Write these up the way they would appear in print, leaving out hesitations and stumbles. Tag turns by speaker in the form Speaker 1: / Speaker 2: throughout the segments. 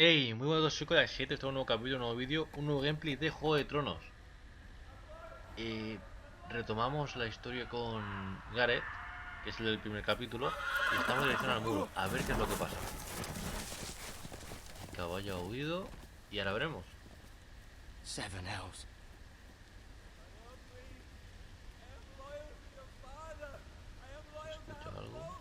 Speaker 1: Hey, muy buenos, soy con 7, este es un nuevo capítulo, un nuevo vídeo, un nuevo gameplay de Juego de Tronos. Retomamos la historia con Gareth, que es el del primer capítulo, y estamos en dirección al muro, a ver qué es lo que pasa. El caballo ha huido y ahora veremos.
Speaker 2: Seven hells.
Speaker 1: ¿Escucha algo?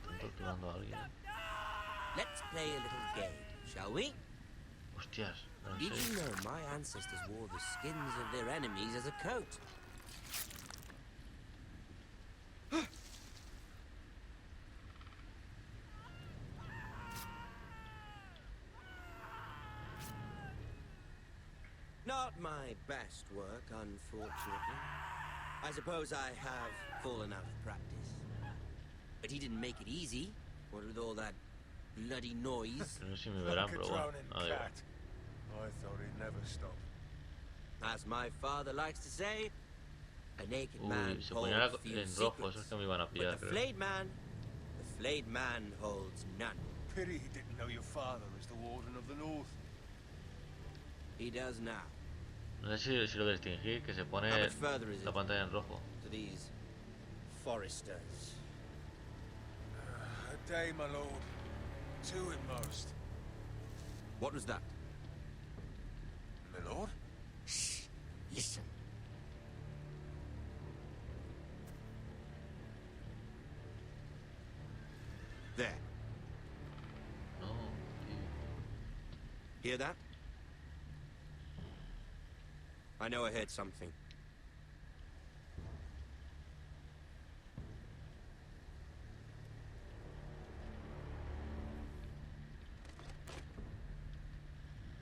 Speaker 1: ¿Están torturando a alguien?
Speaker 2: Let's play a little game, shall we?
Speaker 1: Hostias, no
Speaker 2: Did
Speaker 1: sé.
Speaker 2: you know my ancestors wore the skins of their enemies as a coat? Not my best work, unfortunately. I suppose I have fallen out of practice. But he didn't make it easy, what with all that bloody noise.
Speaker 1: No sé si me verán, pero bueno, nada igual.
Speaker 3: I thought he'd never stop.
Speaker 2: As my father likes to say, a naked man
Speaker 1: Uy, se ponía
Speaker 2: holds few
Speaker 1: en rojo, eso es
Speaker 2: secrets,
Speaker 1: que me iban a
Speaker 2: but
Speaker 1: pillar,
Speaker 2: the
Speaker 1: creo.
Speaker 2: flayed man holds none.
Speaker 3: Pity he didn't know your father is the Warden of the North.
Speaker 2: He does now.
Speaker 1: No sé si lo distinguí, que se pone
Speaker 2: How much further is
Speaker 1: la
Speaker 2: it
Speaker 1: pantalla en rojo.
Speaker 2: to these foresters?
Speaker 3: A day, my lord. Two at most.
Speaker 2: What was that?
Speaker 3: My lord?
Speaker 2: Shh! Listen. There.
Speaker 1: No, tío.
Speaker 2: Hear that? I know I heard something.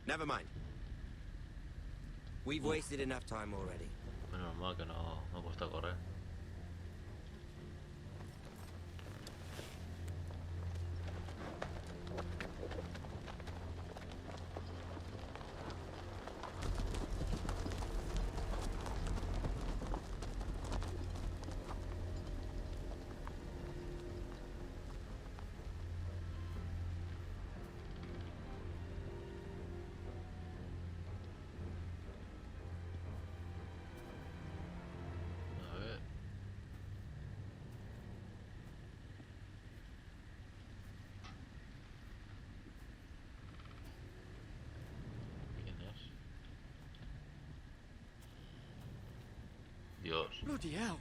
Speaker 2: Never mind. We've wasted enough time already.
Speaker 1: Menos mal que no me he puesto a correr. A ver. ¿Quién es? Dios.
Speaker 2: Bloody hell!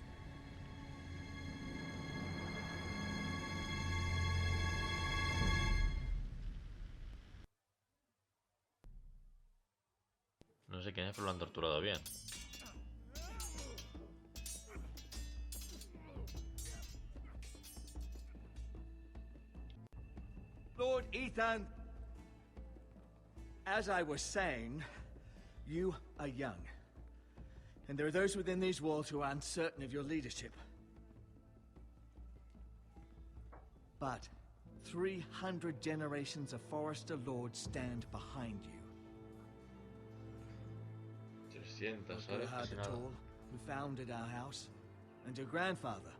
Speaker 1: No sé quién es, pero lo han torturado bien.
Speaker 4: Lord Ethan, as I was saying, you are young. And there are those within these walls who are uncertain of your leadership. But 300 generations of Forester Lords stand behind you.
Speaker 1: 300,
Speaker 4: Lord
Speaker 1: ¿sabes?
Speaker 4: Gerhard
Speaker 1: Casi
Speaker 4: the
Speaker 1: nada.
Speaker 4: Tall, who founded our house, and your grandfather,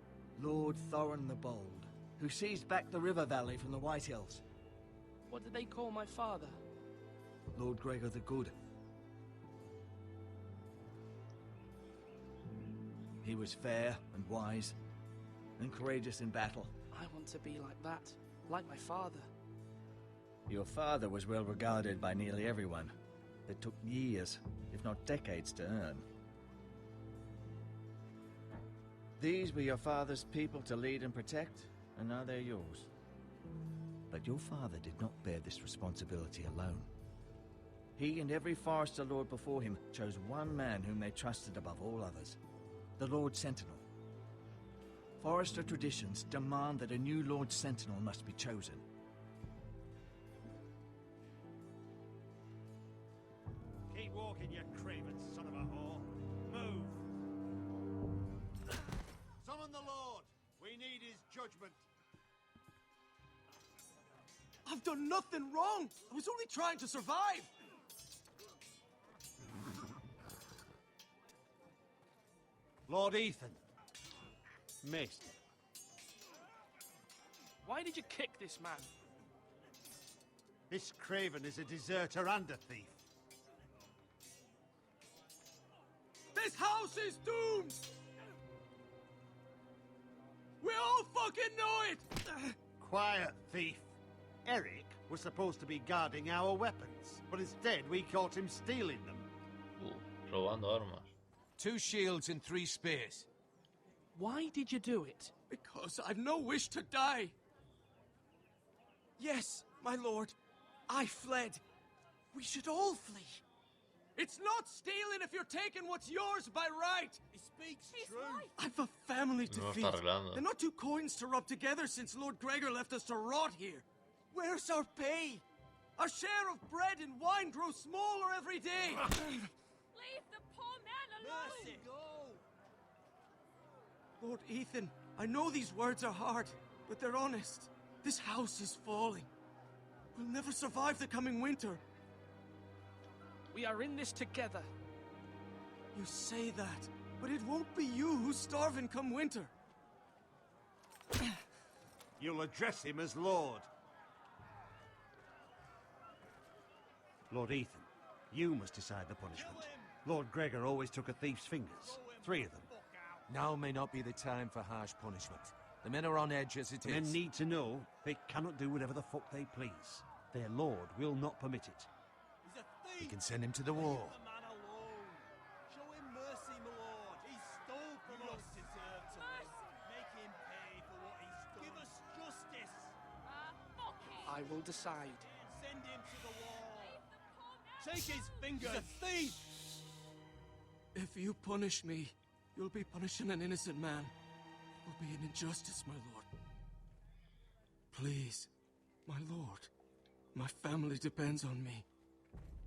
Speaker 4: Lord Thorin the Bold, who seized back the river valley from the White Hills.
Speaker 5: What did they call my father?
Speaker 4: Lord Gregor the Good. He was fair and wise, and courageous in battle.
Speaker 5: I want to be like that, like my father.
Speaker 4: Your father was well regarded by nearly everyone. It took years, if not decades, to earn. These were your father's people to lead and protect, and now they're yours. But your father did not bear this responsibility alone. He and every Forester Lord before him chose one man whom they trusted above all others, the Lord Sentinel. Forester traditions demand that a new Lord Sentinel must be chosen.
Speaker 6: Keep walking, you craven son of a whore. Move! Summon the Lord! We need his judgment.
Speaker 4: I've done nothing wrong! I was only trying to survive!
Speaker 6: Lord Ethan,
Speaker 7: Missed.
Speaker 5: Why did you kick this man?
Speaker 7: This craven is a deserter and a thief.
Speaker 8: This house is doomed! We all fucking know it!
Speaker 7: Quiet, thief. Eric was supposed to be guarding our weapons, but instead we caught him stealing them.
Speaker 1: Robando armas.
Speaker 9: 2 shields and 3 spears.
Speaker 5: Why did you do it?
Speaker 8: Because I've no wish to die. Yes, my lord. I fled. We should all flee. It's not stealing if you're taking what's yours by right.
Speaker 6: He speaks true.
Speaker 8: I've a family to
Speaker 1: No
Speaker 8: feed.
Speaker 1: está arreglando.
Speaker 8: They're not 2 coins to rub together since Lord Gregor left us to rot here. Where's our pay? Our share of bread and wine grows smaller every day.
Speaker 10: Leave the poor man alone!
Speaker 6: Mercy, go!
Speaker 8: Lord Ethan, I know these words are hard, but they're honest. This house is falling. We'll never survive the coming winter.
Speaker 5: We are in this together.
Speaker 8: You say that, but it won't be you who's starving come winter.
Speaker 7: You'll address him as Lord. Lord Ethan, you must decide the punishment. Lord Gregor always took a thief's fingers. 3 of them.
Speaker 9: Now may not be the time for harsh punishment. The men are on edge as it is.
Speaker 7: Men need to know they cannot do whatever the fuck they please. Their lord will not permit it.
Speaker 6: He's a thief!
Speaker 9: We can send him to the wall.
Speaker 6: Leave the man alone. Show him mercy, my lord. He stole from us. Deserve to live. Make him pay for what he's done. Give us justice.
Speaker 10: Fuck it!
Speaker 5: I will decide.
Speaker 6: Send him to the wall.
Speaker 10: Leave the poor man
Speaker 6: Take his fingers. He's a thief!
Speaker 8: If you punish me, you'll be punishing an innocent man. It will be an injustice, my lord. Please, my lord. My family depends on me.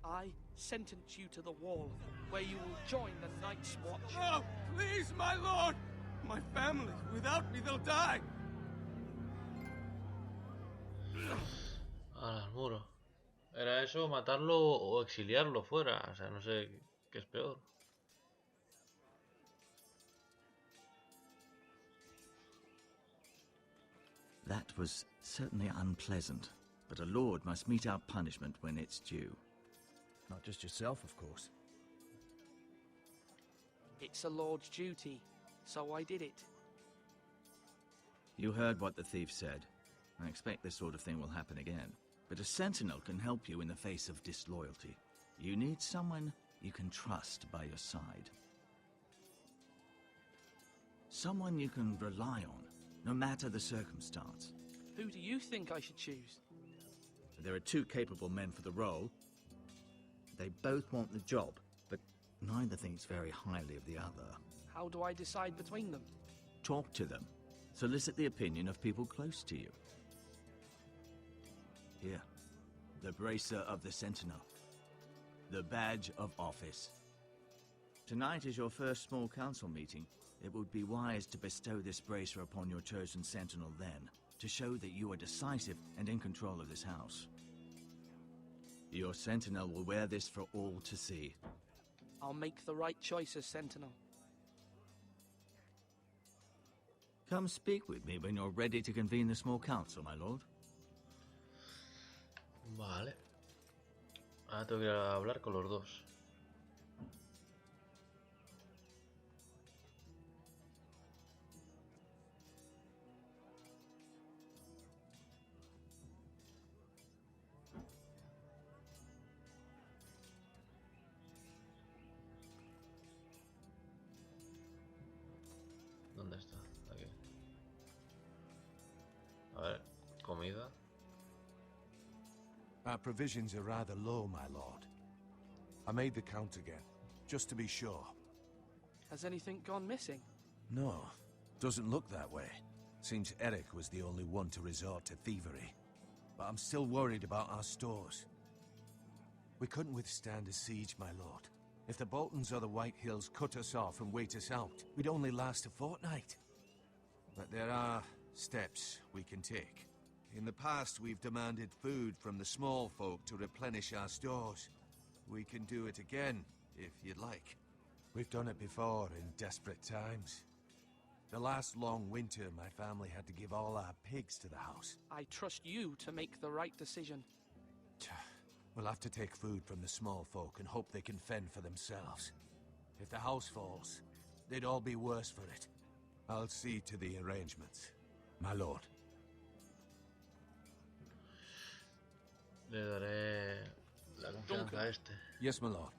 Speaker 5: I sentence you to the wall, where you will join the Night's Watch.
Speaker 8: Oh, please, my lord! My family, without me, they'll die!
Speaker 1: Al muro. Era eso, matarlo o exiliarlo fuera. O sea, no sé qué es peor.
Speaker 4: That was certainly unpleasant, but a lord must mete out punishment when it's due.
Speaker 11: Not just yourself, of course.
Speaker 5: It's a lord's duty, so I did it.
Speaker 4: You heard what the thief said. I expect this sort of thing will happen again. But a sentinel can help you in the face of disloyalty. You need someone you can trust by your side. Someone you can rely on, no matter the circumstance.
Speaker 5: Who do you think I should choose?
Speaker 4: There are 2 capable men for the role. They both want the job, but neither thinks very highly of the other.
Speaker 5: How do I decide between them?
Speaker 4: Talk to them. Solicit the opinion of people close to you. Here, the bracer of the Sentinel. The badge of office. Tonight is your first small council meeting. It would be wise to bestow this bracer upon your chosen Sentinel then, to show that you are decisive and in control of this house. Your Sentinel will wear this for all to see.
Speaker 5: I'll make the right choice as Sentinel.
Speaker 4: Come speak with me when you're ready to convene the small council, my lord.
Speaker 1: Vale. Ahora tengo que ir a hablar con los dos. ¿Dónde está? Aquí. A ver, comida.
Speaker 9: Our provisions are rather low, my lord. I made the count again, just to be sure.
Speaker 5: Has anything gone missing?
Speaker 9: No, doesn't look that way. Seems Eric was the only one to resort to thievery. But I'm still worried about our stores. We couldn't withstand a siege, my lord. If the Boltons or the White Hills cut us off and wait us out, we'd only last a fortnight. But there are steps we can take. In the past, we've demanded food from the small folk to replenish our stores. We can do it again, if you'd like. We've done it before in desperate times. The last long winter, my family had to give all our pigs to the house.
Speaker 5: I trust you to make the right decision.
Speaker 9: We'll have to take food from the small folk and hope they can fend for themselves. If the house falls, they'd all be worse for it. I'll see to the arrangements, my lord.
Speaker 1: Le daré la confianza a este.
Speaker 9: Yes, my lord.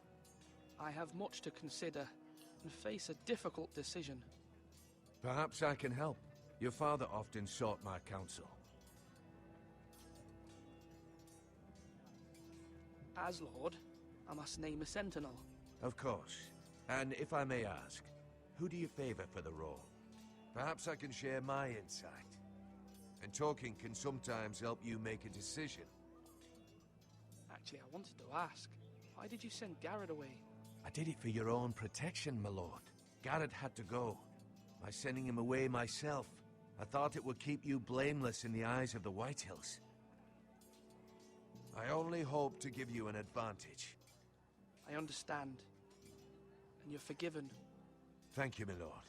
Speaker 5: I have much to consider and face a difficult decision.
Speaker 9: Perhaps I can help. Your father often sought my counsel.
Speaker 5: As Lord, I must name a sentinel.
Speaker 9: Of course. And if I may ask, who do you favor for the role? Perhaps I can share my insight. And talking can sometimes help you make a decision.
Speaker 5: Actually, I wanted to ask, why did you send Garrett away?
Speaker 9: I did it for your own protection, my lord. Garrett had to go. By sending him away myself, I thought it would keep you blameless in the eyes of the Whitehills. I only hope to give you an advantage.
Speaker 5: I understand. And you're forgiven.
Speaker 9: Thank you, my lord.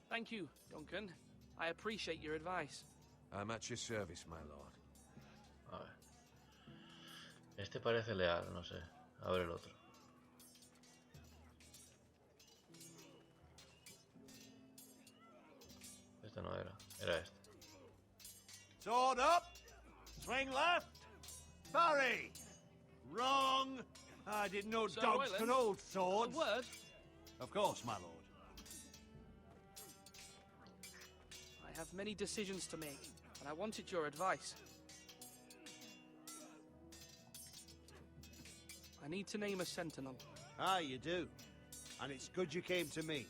Speaker 5: Thank you, Duncan. I appreciate your advice.
Speaker 9: I'm at your service, my lord.
Speaker 1: A ver. Este parece leal, no sé. A ver el otro. Este no era. Era este.
Speaker 7: Sword up! Swing left! Parry! Wrong! I didn't know
Speaker 5: Sir
Speaker 7: dogs
Speaker 5: Royland,
Speaker 7: could hold
Speaker 5: A
Speaker 7: swords.
Speaker 5: word.
Speaker 7: Of course, my lord.
Speaker 5: I have many decisions to make, and I wanted your advice. I need to name a sentinel.
Speaker 7: Ah, you do. And it's good you came to me.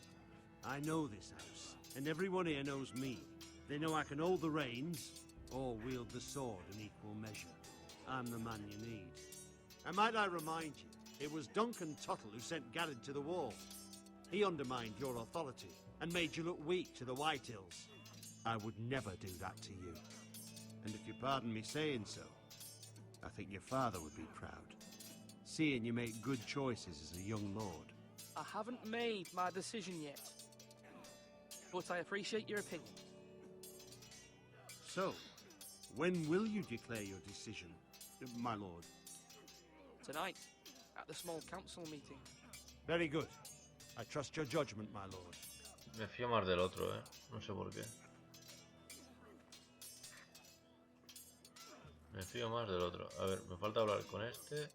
Speaker 7: I know this house, and everyone here knows me. They know I can hold the reins, or wield the sword in equal measure. I'm the man you need. And might I remind you, it was Duncan Tuttle who sent Garrett to the wall. He undermined your authority, and made you look weak to the Whitehills. I would never do that to you. And if you pardon me saying so, I think your father would be proud. Seeing you make good choices as a young lord.
Speaker 5: I haven't made my decision yet, but I appreciate your opinion.
Speaker 7: So, when will you declare your decision, my lord?
Speaker 5: Tonight, at the small council meeting.
Speaker 7: Very good. I trust your judgment, my lord.
Speaker 1: Me fío más del otro, No sé por qué. Me fío más del otro. A ver, me falta hablar con este.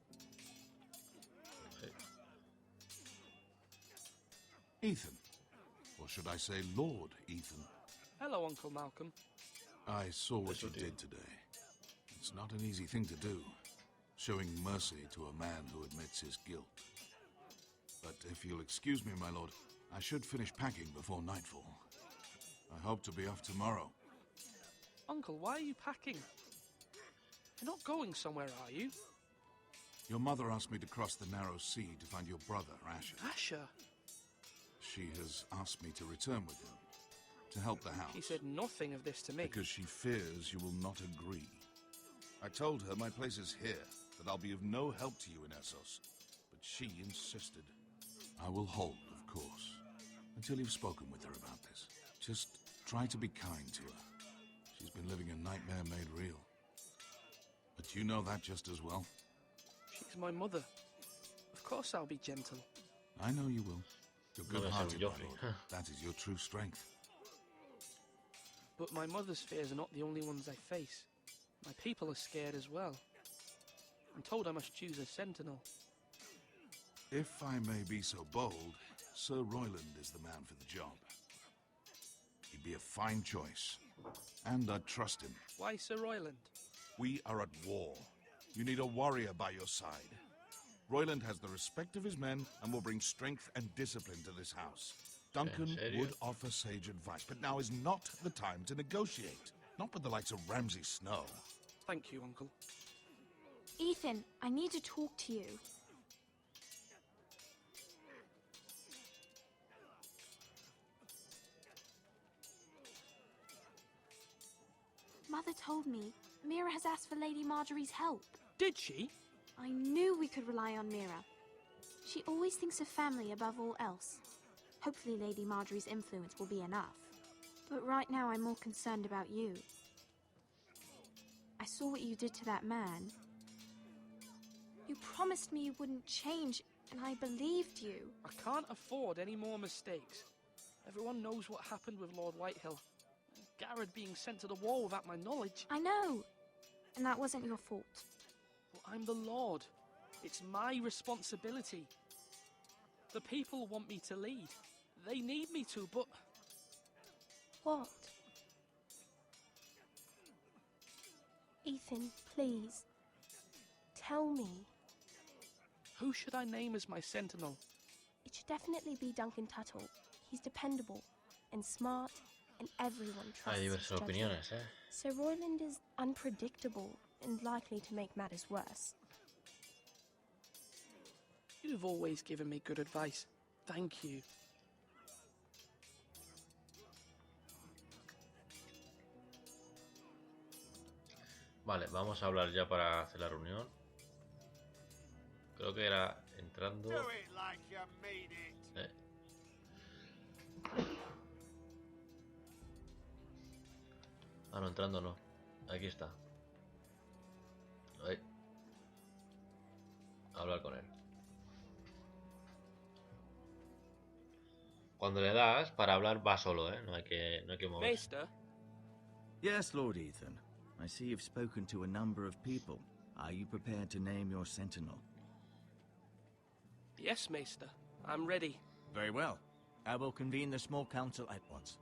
Speaker 1: Sí.
Speaker 12: Ethan. Or should I say Lord Ethan?
Speaker 5: Hello, Uncle Malcolm.
Speaker 12: I saw what you did today. It's not an easy thing to do, showing mercy to a man who admits his guilt. But if you'll excuse me, my lord, I should finish packing before nightfall. I hope to be off tomorrow.
Speaker 5: Uncle, why are you packing? You're not going somewhere, are you?
Speaker 12: Your mother asked me to cross the narrow sea to find your brother, Asher.
Speaker 5: Asher?
Speaker 12: She has asked me to return with him, to help the house.
Speaker 5: She said nothing of this to me.
Speaker 12: Because she fears you will not agree. I told her my place is here, that I'll be of no help to you in Essos. But she insisted. I will hold, of course, until you've spoken with her about this. Just try to be kind to her. She's been living a nightmare made real. But you know that just as well.
Speaker 5: She's my mother. Of course I'll be gentle.
Speaker 12: I know you will. You're
Speaker 1: No me
Speaker 12: good-hearted,
Speaker 1: sé,
Speaker 12: my lord. That is your true strength.
Speaker 5: But my mother's fears are not the only ones I face. My people are scared as well. I'm told I must choose a sentinel.
Speaker 12: If I may be so bold, Sir Royland is the man for the job. He'd be a fine choice, and I'd trust him.
Speaker 5: Why Sir Royland?
Speaker 12: We are at war. You need a warrior by your side. Royland has the respect of his men and will bring strength and discipline to this house. Duncan would offer sage advice, but now is not the time to negotiate. Not with the likes of Ramsay Snow.
Speaker 5: Thank you, Uncle.
Speaker 13: Ethan, I need to talk to you. Mother told me Mira has asked for Lady Marjorie's help.
Speaker 5: Did she?
Speaker 13: I knew we could rely on Mira. She always thinks of family above all else. Hopefully Lady Marjorie's influence will be enough. But right now I'm more concerned about you. I saw what you did to that man. You promised me you wouldn't change, and I believed you.
Speaker 5: I can't afford any more mistakes. Everyone knows what happened with Lord Whitehill. Garrett being sent to the war without my knowledge.
Speaker 13: I know. And that wasn't your fault.
Speaker 5: Well, I'm the Lord. It's my responsibility. The people want me to lead. They need me to, but...
Speaker 13: What? Ethan, please. Tell me.
Speaker 5: Who should I name as my sentinel?
Speaker 13: It should definitely be Duncan Tuttle. He's dependable and smart, and everyone trusts
Speaker 1: Hay
Speaker 13: his
Speaker 1: diversas
Speaker 13: judgment.
Speaker 1: opiniones, ¿eh?
Speaker 13: Sir Royland is unpredictable and likely to make matters worse.
Speaker 5: You've always given me good advice. Thank you.
Speaker 1: Vale, vamos a hablar ya para hacer la reunión. Creo que era entrando...
Speaker 3: Do it like you mean it.
Speaker 1: Ah, no, entrando no. Aquí está. Ahí. Hablar con él. Cuando le das, para hablar va solo, ¿eh? No hay que moverse.
Speaker 5: Maester?
Speaker 4: Yes, Lord Ethan. I see you've spoken to a number of people. Are you prepared to name your sentinel?
Speaker 5: Yes, Maester. I'm ready.
Speaker 4: Very well. I will convene the small council at once.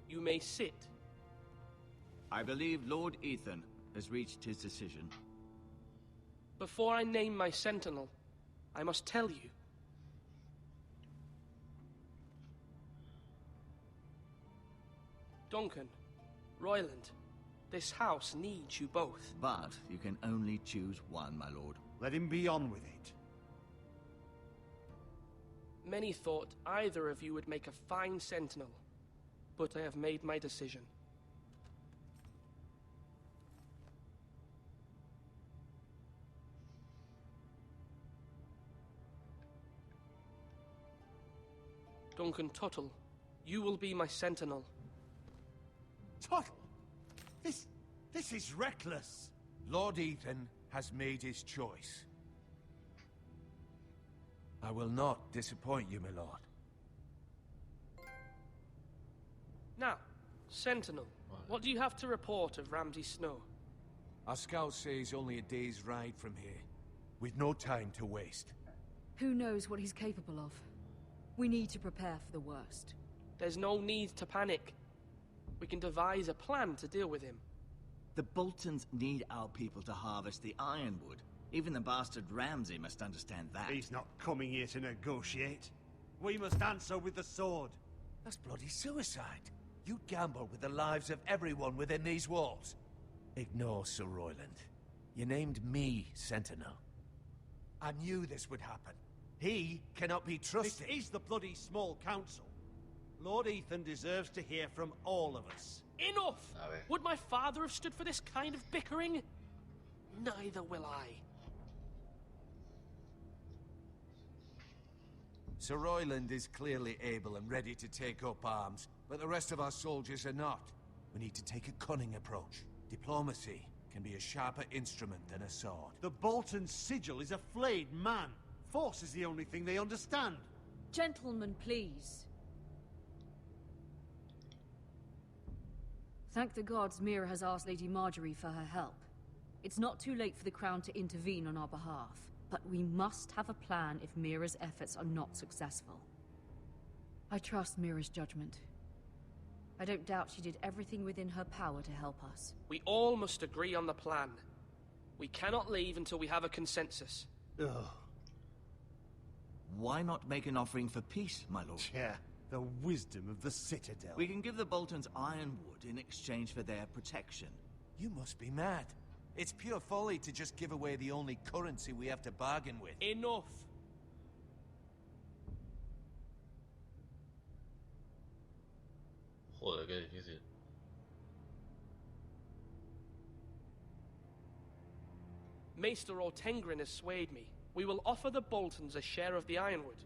Speaker 5: You may sit.
Speaker 4: I believe Lord Ethan has reached his decision.
Speaker 5: Before I name my sentinel, I must tell you. Duncan, Royland, this house needs you both.
Speaker 4: But you can only choose one, my lord.
Speaker 7: Let him be on with it.
Speaker 5: Many thought either of you would make a fine sentinel, but I have made my decision. Duncan Tuttle, you will be my sentinel.
Speaker 7: Tuttle! This is reckless.
Speaker 9: Lord Ethan has made his choice. I will not disappoint you, my lord.
Speaker 5: Now, Sentinel, what do you have to report of Ramsay Snow?
Speaker 9: Our scouts say he's only a day's ride from here, with no time to waste.
Speaker 14: Who knows what he's capable of? We need to prepare for the worst.
Speaker 5: There's no need to panic. We can devise a plan to deal with him.
Speaker 4: The Boltons need our people to harvest the ironwood. Even the bastard Ramsay must understand that.
Speaker 7: He's not coming here to negotiate. We must answer with the sword.
Speaker 9: That's bloody suicide. You gamble with the lives of everyone within these walls. Ignore Sir Royland. You named me Sentinel. I knew this would happen. He cannot be trusted.
Speaker 7: This is the bloody small council. Lord Ethan deserves to hear from all of us.
Speaker 5: Enough! Would my father have stood for this kind of bickering? Neither will I.
Speaker 9: Sir Royland is clearly able and ready to take up arms, but the rest of our soldiers are not. We need to take a cunning approach. Diplomacy can be a sharper instrument than a sword.
Speaker 7: The Bolton sigil is a flayed man. Force is the only thing they understand.
Speaker 14: Gentlemen, please. Thank the gods Mira has asked Lady Marjorie for her help. It's not too late for the Crown to intervene on our behalf, but we must have a plan if Mira's efforts are not successful. I trust Mira's judgment. I don't doubt she did everything within her power to help us.
Speaker 5: We all must agree on the plan. We cannot leave until we have a consensus.
Speaker 7: Ugh.
Speaker 4: Why not make an offering for peace, my lord?
Speaker 7: Yeah, the wisdom of the Citadel.
Speaker 4: We can give the Boltons ironwood in exchange for their protection.
Speaker 9: You must be mad. It's pure folly to just give away the only currency we have to bargain with.
Speaker 5: Enough.
Speaker 1: Joder, qué difícil.
Speaker 5: Maester Ortengrin has swayed me. We will offer the Boltons a share of the ironwood,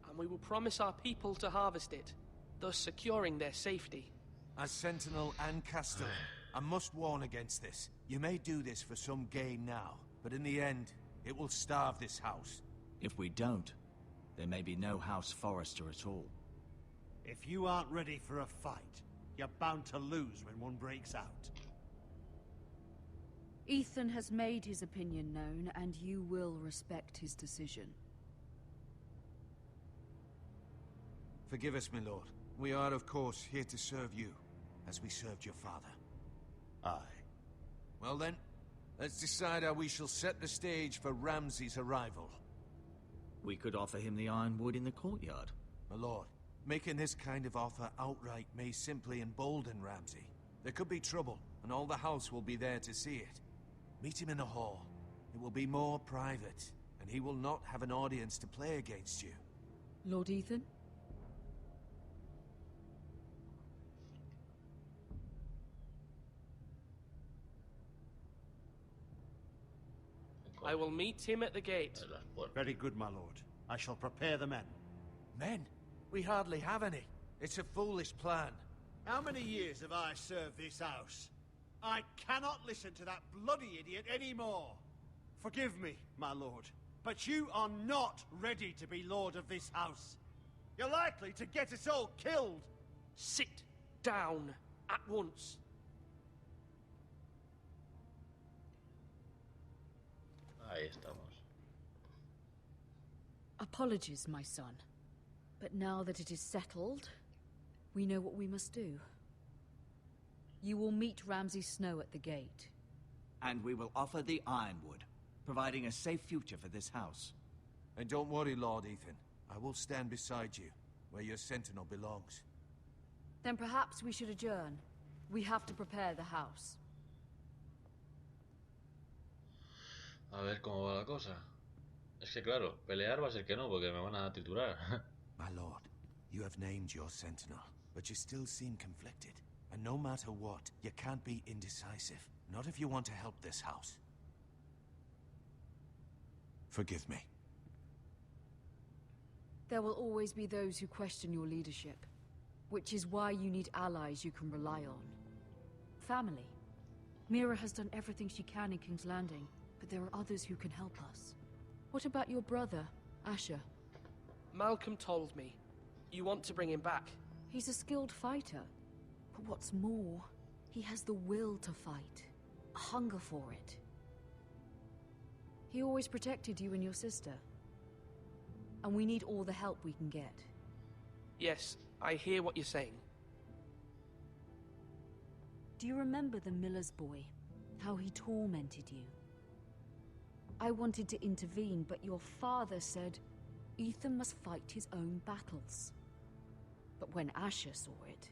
Speaker 5: and we will promise our people to harvest it, thus securing their safety.
Speaker 9: As Sentinel and Castellan, I must warn against this. You may do this for some gain now, but in the end, it will starve this house.
Speaker 4: If we don't, there may be no House Forrester at all.
Speaker 7: If you aren't ready for a fight, you're bound to lose when one breaks out.
Speaker 14: Ethan has made his opinion known, and you will respect his decision.
Speaker 9: Forgive us, my lord. We are, of course, here to serve you, as we served your father.
Speaker 7: Aye.
Speaker 9: Well then, let's decide how we shall set the stage for Ramsay's arrival.
Speaker 4: We could offer him the ironwood in the courtyard.
Speaker 9: My lord, making this kind of offer outright may simply embolden Ramsay. There could be trouble, and all the house will be there to see it. Meet him in the hall. It will be more private, and he will not have an audience to play against you.
Speaker 14: Lord Ethan?
Speaker 5: I will meet him at the gate.
Speaker 7: Very good, my lord. I shall prepare the men.
Speaker 9: Men? We hardly have any. It's a foolish plan.
Speaker 7: How many years have I served this house? I cannot listen to that bloody idiot anymore. Forgive me, my lord, but you are not ready to be lord of this house. You're likely to get us all killed.
Speaker 5: Sit down at once.
Speaker 1: Ahí estamos.
Speaker 14: Apologies, my son. But now that it is settled, we know what we must do. You will meet Ramsay Snow at the gate.
Speaker 4: And we will offer the ironwood, providing a safe future for this house.
Speaker 9: And don't worry, Lord Ethan. I will stand beside you, where your sentinel belongs.
Speaker 14: Then perhaps we should adjourn. We have to prepare the house.
Speaker 1: A ver cómo va la cosa. Es que claro, pelear va a ser que no, porque me van a triturar.
Speaker 9: My lord, you have named your sentinel, but you still seem conflicted. And no matter what, you can't be indecisive. Not if you want to help this house. Forgive me.
Speaker 14: There will always be those who question your leadership, which is why you need allies you can rely on. Family. Mira has done everything she can in King's Landing, but there are others who can help us. What about your brother, Asher?
Speaker 5: Malcolm told me. You want to bring him back.
Speaker 14: He's a skilled fighter. But what's more, he has the will to fight. A hunger for it. He always protected you and your sister. And we need all the help we can get.
Speaker 5: Yes, I hear what you're saying.
Speaker 14: Do you remember the miller's boy? How he tormented you? I wanted to intervene, but your father said Ethan must fight his own battles. But when Asher saw it,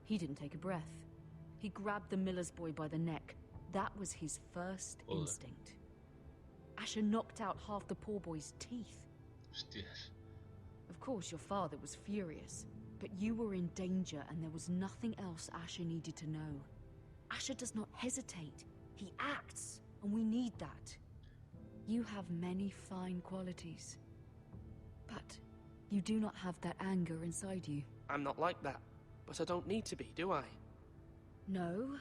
Speaker 14: he didn't take a breath. He grabbed the miller's boy by the neck. That was his first instinct. Asher knocked out half the poor boy's teeth.
Speaker 1: Hostias.
Speaker 14: Of course, your father was furious, but you were in danger and there was nothing else Asher needed to know. Asher does not hesitate. He acts, and we need that. You have many fine qualities, but you do not have that anger inside you.
Speaker 5: I'm not like that, but I don't need to be, do I?
Speaker 14: No,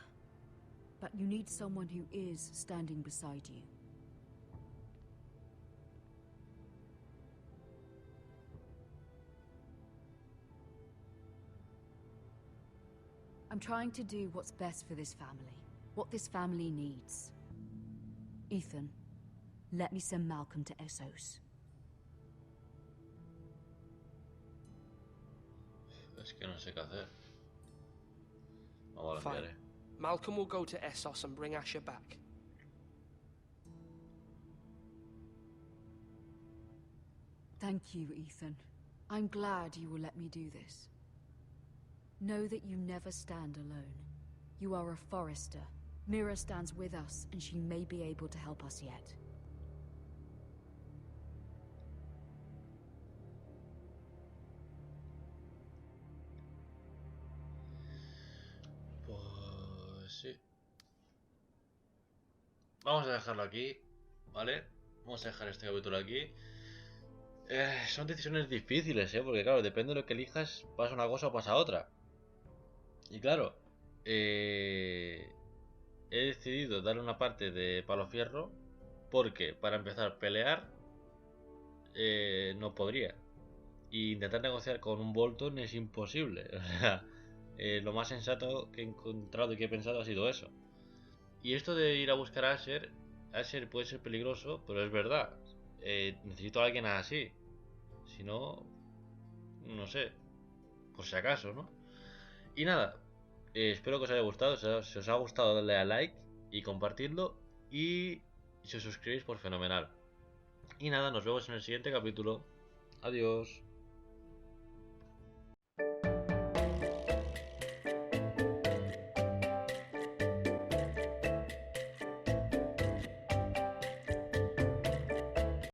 Speaker 14: but you need someone who is standing beside you. I'm trying to do what's best for this family, what this family needs. Ethan, let me send Malcolm to Essos.
Speaker 1: Es que no sé qué hacer. Vamos a
Speaker 5: Fine.
Speaker 1: enviar,
Speaker 5: Malcolm will go to Essos and bring Asher back.
Speaker 14: Thank you, Ethan. I'm glad you will let me do this. Know that you never stand alone. You are a Forester. Mira stands with us, and she may be able to help us yet.
Speaker 1: Pues sí. Vamos a dejarlo aquí, ¿vale? Vamos a dejar este capítulo aquí. Son decisiones difíciles, porque claro, depende de lo que elijas, pasa una cosa o pasa otra. Y claro, he decidido darle una parte de palo fierro porque para empezar a pelear no podría. Y intentar negociar con un Bolton es imposible. O sea, lo más sensato que he encontrado y que he pensado ha sido eso. Y esto de ir a buscar a Asher puede ser peligroso, pero es verdad. Necesito a alguien así. Si no, no sé, por si acaso, ¿no? Y nada, espero que os haya gustado. Si os ha gustado, dadle a like y compartidlo. Y si os suscribís, pues fenomenal. Y nada, nos vemos en el siguiente capítulo. Adiós.